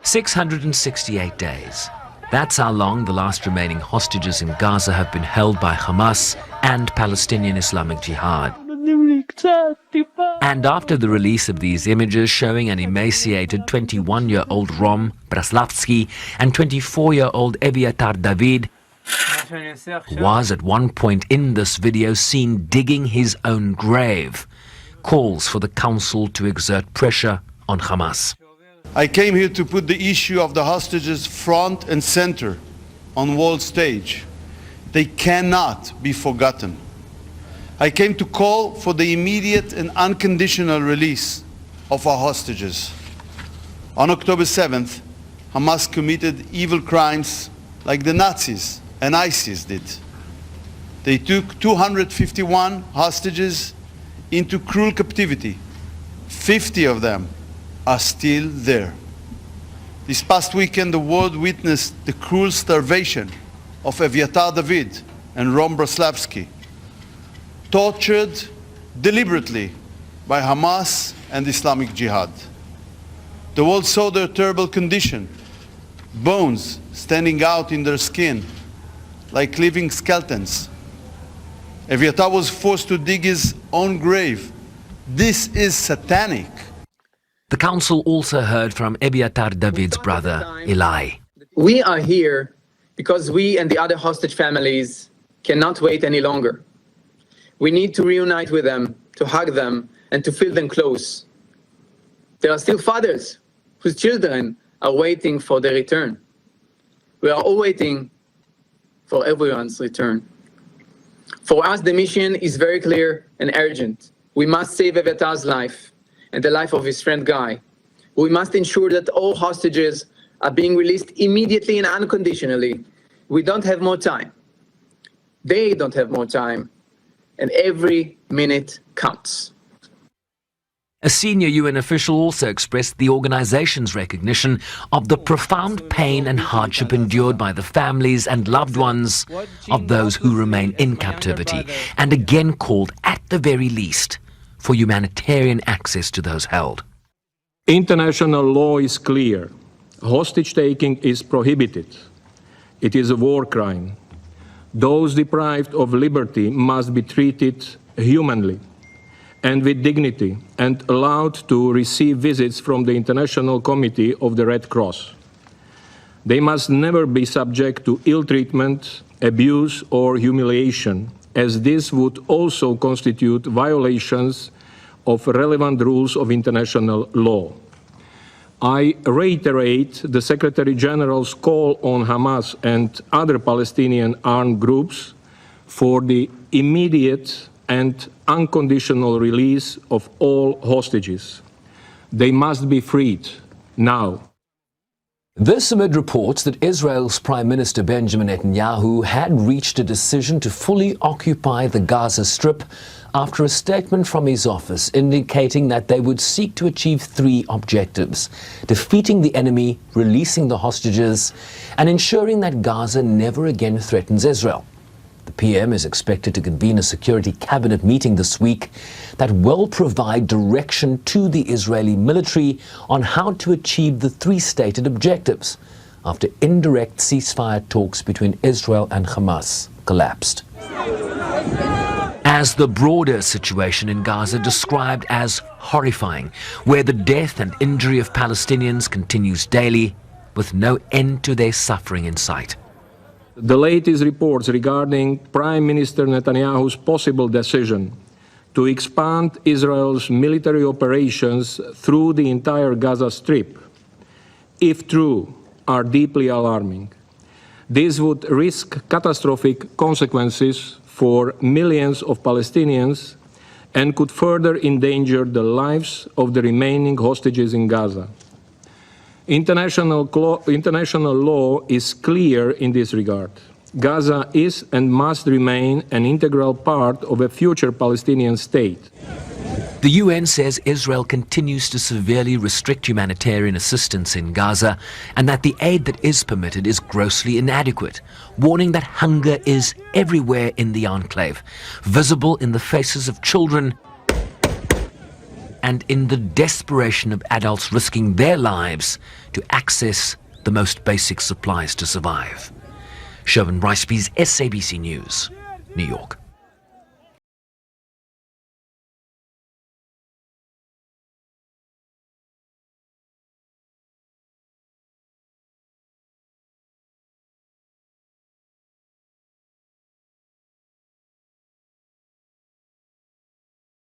668 days. That's how long the last remaining hostages in Gaza have been held by Hamas and Palestinian Islamic Jihad. And after the release of these images showing an emaciated 21-year-old Rom Braslavsky and 24-year-old Eviatar David, who was at one point in this video seen digging his own grave, calls for the council to exert pressure on Hamas. I came here to put the issue of the hostages front and center on world stage. They cannot be forgotten. I came to call for the immediate and unconditional release of our hostages. On October 7th, Hamas committed evil crimes like the Nazis and ISIS did. They took 251 hostages into cruel captivity. 50 of them are still there. This past weekend, the world witnessed the cruel starvation of Eviatar David and Rom Braslavsky, tortured deliberately by Hamas and Islamic Jihad. The world saw their terrible condition, bones standing out in their skin like living skeletons. Eviatar was forced to dig his own grave. This is satanic. The council also heard from Eviatar David's brother, Eli. We are here because we and the other hostage families cannot wait any longer. We need to reunite with them, to hug them, and to feel them close. There are still fathers whose children are waiting for their return. We are all waiting for everyone's return. For us, the mission is very clear and urgent. We must save Eviatar's life and the life of his friend Guy. We must ensure that all hostages are being released immediately and unconditionally. We don't have more time. They don't have more time. And every minute counts. A senior UN official also expressed the organization's recognition of the profound pain and hardship endured by the families and loved ones of those who remain in captivity, and again called, at the very least, for humanitarian access to those held. International law is clear. Hostage-taking is prohibited. It is a war crime. Those deprived of liberty must be treated humanly and with dignity and allowed to receive visits from the International Committee of the Red Cross. They must never be subject to ill treatment, abuse or humiliation, as this would also constitute violations of relevant rules of international law. I reiterate the Secretary General's call on Hamas and other Palestinian armed groups for the immediate and unconditional release of all hostages. They must be freed now. This amid reports that Israel's Prime Minister Benjamin Netanyahu had reached a decision to fully occupy the Gaza Strip after a statement from his office indicating that they would seek to achieve three objectives: defeating the enemy, releasing the hostages, and ensuring that Gaza never again threatens Israel. The PM is expected to convene a security cabinet meeting this week that will provide direction to the Israeli military on how to achieve the three stated objectives after indirect ceasefire talks between Israel and Hamas collapsed. As the broader situation in Gaza described as horrifying, where the death and injury of Palestinians continues daily with no end to their suffering in sight. The latest reports regarding Prime Minister Netanyahu's possible decision to expand Israel's military operations through the entire Gaza Strip, if true, are deeply alarming. This would risk catastrophic consequences for millions of Palestinians and could further endanger the lives of the remaining hostages in Gaza. International law is clear in this regard. Gaza is and must remain an integral part of a future Palestinian state. The UN says Israel continues to severely restrict humanitarian assistance in Gaza and that the aid that is permitted is grossly inadequate, warning that hunger is everywhere in the enclave, visible in the faces of children and in the desperation of adults risking their lives to access the most basic supplies to survive. Sherwin Riceby's SABC News, New York.